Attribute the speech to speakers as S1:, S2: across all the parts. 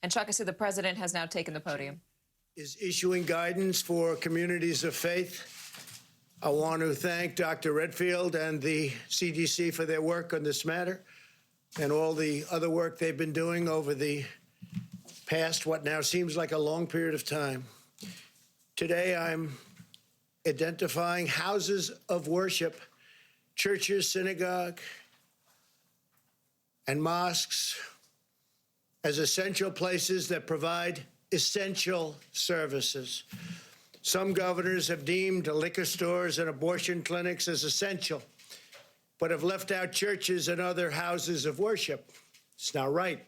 S1: And Chuck, I see the president has now taken the podium.
S2: Is issuing guidance for communities of faith. I want to thank Dr. Redfield and the CDC for their work on this matter and all the other work they've been doing over the past, what now seems like a long period of time. Today, I'm identifying houses of worship, churches, synagogue, and mosques as essential places that provide essential services. Some governors have deemed liquor stores and abortion clinics as essential, but have left out churches and other houses of worship. It's not right.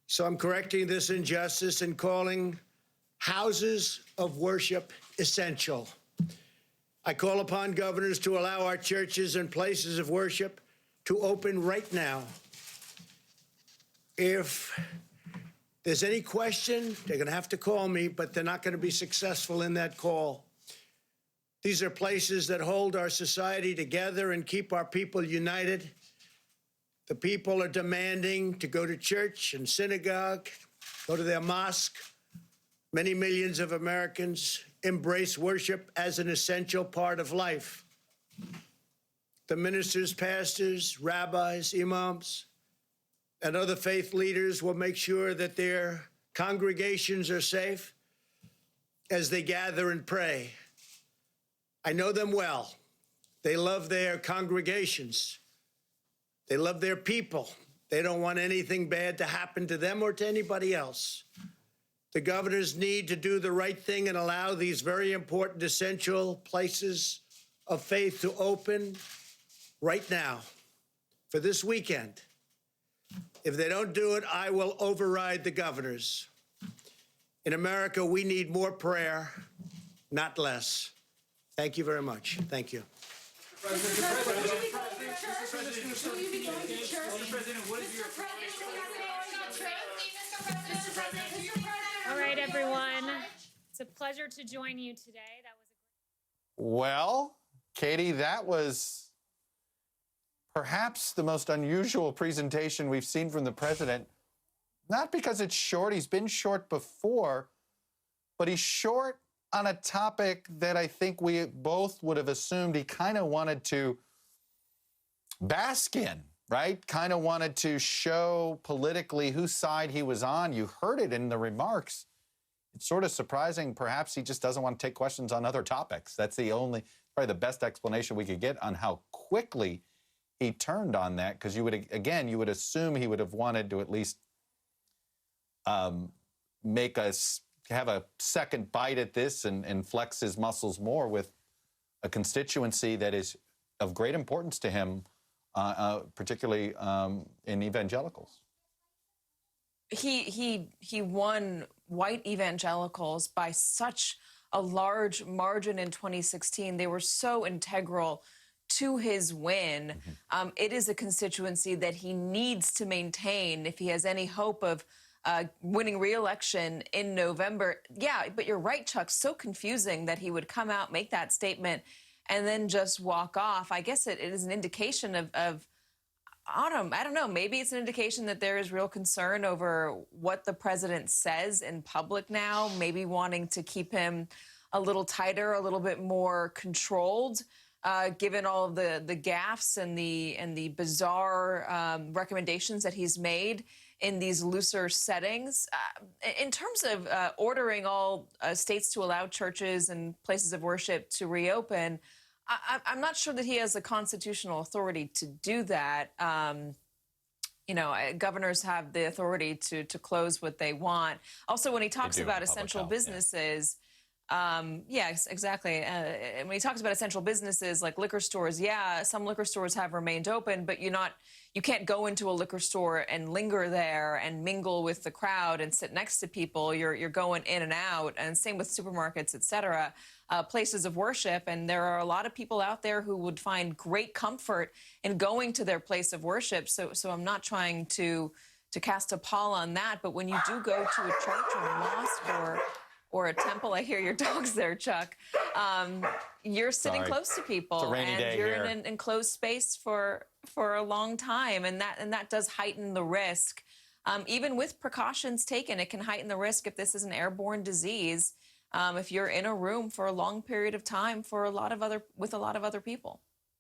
S2: So I'm correcting this injustice and calling houses of worship essential. I call upon governors to allow our churches and places of worship to open right now. If there's any question, they're going to have to call me, but they're not going to be successful in that call. These are places that hold our society together and keep our people united. The people are demanding to go to church and synagogue, go to their mosque. Many millions of Americans embrace worship as an essential part of life. The ministers, pastors, rabbis, imams, and other faith leaders will make sure that their congregations are safe as they gather and pray. I know them well. They love their congregations. They love their people. They don't want anything bad to happen to them or to anybody else. The governors need to do the right thing and allow these very important, essential places of faith to open right now for this weekend. If they don't do it, I will override the governors. In America, we need more prayer, not less. Thank you very much. Thank you.
S3: All right, everyone. It's a pleasure to join you today.
S4: Well, Katie, that was perhaps the most unusual presentation we've seen from the president, not because it's short, he's been short before, but he's short on a topic that I think we both would have assumed he kind of wanted to bask in, right? Kind of wanted to show politically whose side he was on. You heard it in the remarks. It's sort of surprising. Perhaps he just doesn't want to take questions on other topics. That's probably the best explanation we could get on how quickly he turned on that, because you would assume he would have wanted to at least make us have a second bite at this and flex his muscles more with a constituency that is of great importance to him, particularly in evangelicals.
S1: He won white evangelicals by such a large margin in 2016. They were so integral to his win. It is a constituency that he needs to maintain if he has any hope of winning re-election in November. Yeah, but you're right, Chuck. So confusing that he would come out, make that statement, and then just walk off. I guess it is an indication of I don't know, maybe it's an indication that there is real concern over what the president says in public now, maybe wanting to keep him a little tighter, a little bit more controlled. Given all of the gaffes and the bizarre recommendations that he's made in these looser settings. In terms of ordering all states to allow churches and places of worship to reopen, I'm not sure that he has the constitutional authority to do that. Governors have the authority to close what they want. Also, when he talks about essential businesses, yes, exactly. And when he talks about essential businesses like liquor stores, yeah, some liquor stores have remained open, but you can't go into a liquor store and linger there and mingle with the crowd and sit next to people. You're going in and out, and same with supermarkets, et cetera, places of worship. And there are a lot of people out there who would find great comfort in going to their place of worship. So I'm not trying to cast a pall on that. But when you do go to a church or a mosque or a temple, I hear your dogs there, Chuck, you're sitting close to people, and you're in an enclosed space for a long time, and that does heighten the risk even with precautions taken, it can heighten the risk if this is an airborne disease, if you're in a room for a long period of time with a lot of other people.